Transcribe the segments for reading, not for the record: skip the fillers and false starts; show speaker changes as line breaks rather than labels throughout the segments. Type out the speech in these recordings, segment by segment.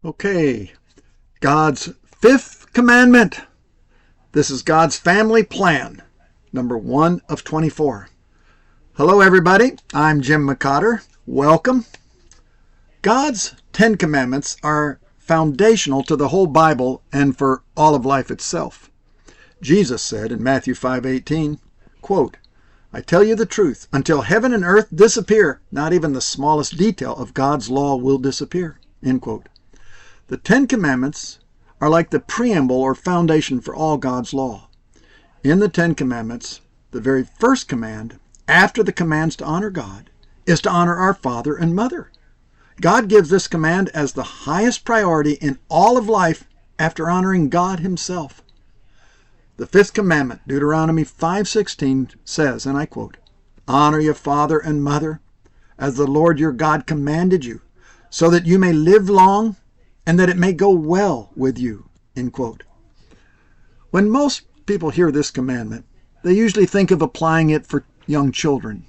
Okay, God's fifth commandment. This is God's family plan, number 1 of 24. Hello, everybody. I'm Jim McCotter. Welcome. God's 10 commandments are foundational to the whole Bible and for all of life itself. Jesus said in Matthew 5:18, quote, I tell you the truth, until heaven and earth disappear, not even the smallest detail of God's law will disappear. End quote. The 10 Commandments are like the preamble or foundation for all God's law. In the 10 Commandments, the very first command, after the commands to honor God, is to honor our father and mother. God gives this command as the highest priority in all of life after honoring God himself. The fifth commandment, Deuteronomy 5:16, says, and I quote, Honor your father and mother as the Lord your God commanded you, so that you may live long and that it may go well with you. End quote. When most people hear this commandment, they usually think of applying it for young children.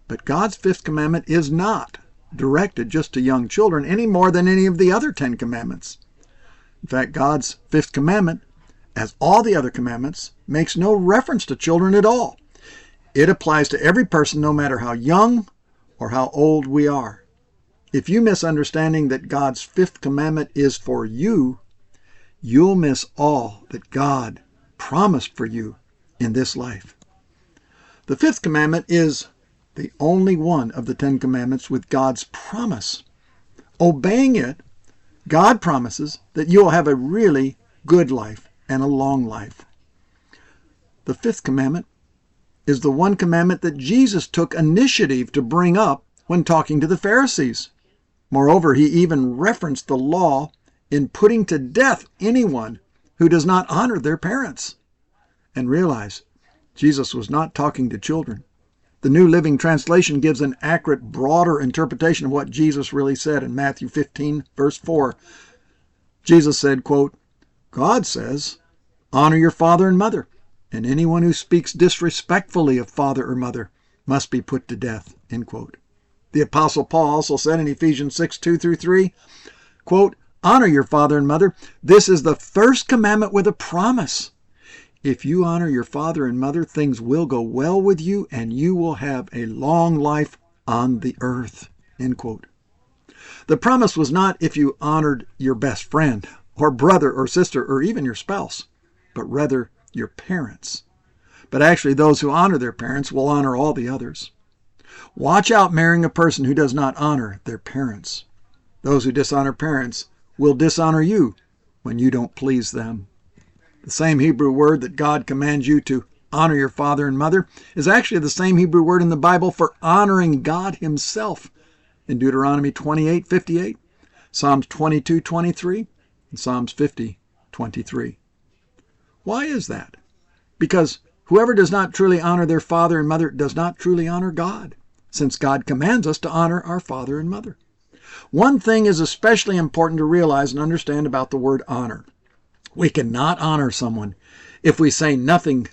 But God's fifth commandment is not directed just to young children any more than any of the other 10 commandments. In fact, God's fifth commandment, as all the other commandments, makes no reference to children at all. It applies to every person, no matter how young or how old we are. If you miss understanding that God's fifth commandment is for you, you'll miss all that God promised for you in this life. The fifth commandment is the only one of the 10 commandments with God's promise. Obeying it, God promises that you'll have a really good life and a long life. The fifth commandment is the one commandment that Jesus took initiative to bring up when talking to the Pharisees. Moreover, he even referenced the law in putting to death anyone who does not honor their parents. And realize, Jesus was not talking to children. The New Living Translation gives an accurate, broader interpretation of what Jesus really said in Matthew 15, verse 4. Jesus said, quote, God says, honor your father and mother, and anyone who speaks disrespectfully of father or mother must be put to death. End quote. The Apostle Paul also said in Ephesians 6:2-3, quote, honor your father and mother. This is the first commandment with a promise. If you honor your father and mother, things will go well with you and you will have a long life on the earth. End quote. The promise was not if you honored your best friend or brother or sister or even your spouse, but rather your parents. But actually, those who honor their parents will honor all the others. Watch out marrying a person who does not honor their parents. Those who dishonor parents will dishonor you when you don't please them. The same Hebrew word that God commands you to honor your father and mother is actually the same Hebrew word in the Bible for honoring God himself in Deuteronomy 28:58, Psalms 22:23, and Psalms 50:23. Why is that? Because whoever does not truly honor their father and mother does not truly honor God, since God commands us to honor our father and mother. One thing is especially important to realize and understand about the word honor. We cannot honor someone if we say nothing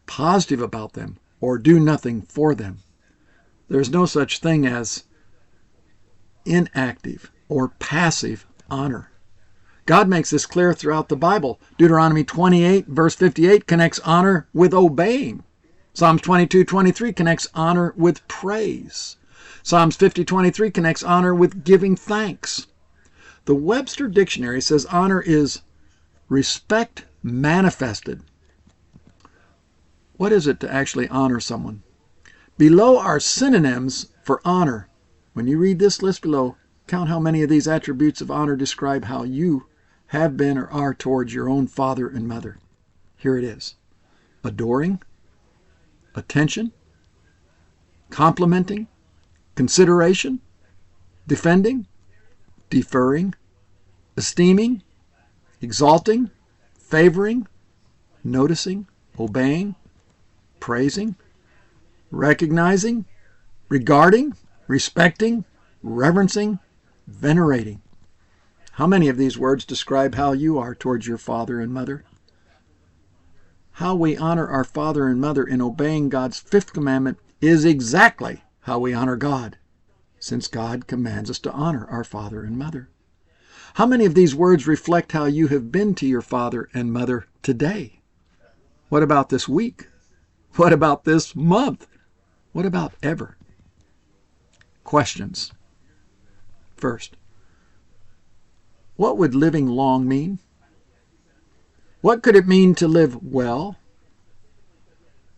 positive about them or do nothing for them. There's no such thing as inactive or passive honor. God makes this clear throughout the Bible. Deuteronomy 28, verse 58 connects honor with obeying. Psalms 22:23 connects honor with praise. Psalms 50:23 connects honor with giving thanks. The Webster Dictionary says honor is respect manifested. What is it to actually honor someone? Below are synonyms for honor. When you read this list below, count how many of these attributes of honor describe how you have been or are towards your own father and mother. Here it is. Adoring, attention, complimenting, consideration, defending, deferring, esteeming, exalting, favoring, noticing, obeying, praising, recognizing, regarding, respecting, reverencing, venerating. How many of these words describe how you are towards your father and mother? How we honor our father and mother in obeying God's fifth commandment is exactly how we honor God, since God commands us to honor our father and mother. How many of these words reflect how you have been to your father and mother today? What about this week? What about this month? What about ever? Questions. First, what would living long mean? What could it mean to live well?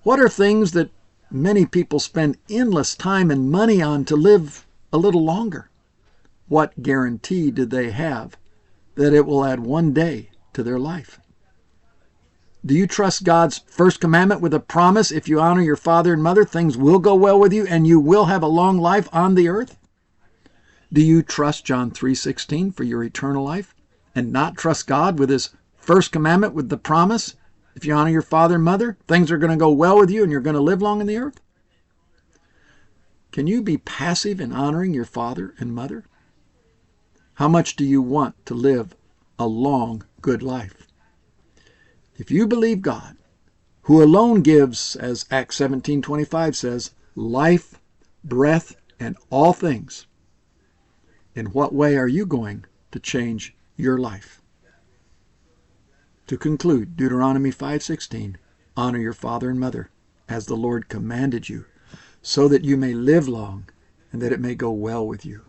What are things that many people spend endless time and money on to live a little longer? What guarantee do they have that it will add one day to their life? Do you trust God's first commandment with a promise? If you honor your father and mother, things will go well with you and you will have a long life on the earth? Do you trust John 3:16 for your eternal life and not trust God with his first commandment with the promise? If you honor your father and mother, things are going to go well with you and you're going to live long on the earth? Can you be passive in honoring your father and mother? How much do you want to live a long, good life? If you believe God, who alone gives, as Acts 17:25 says, life, breath, and all things, in what way are you going to change your life? To conclude, Deuteronomy 5:16, honor your father and mother as the Lord commanded you, so that you may live long and that it may go well with you.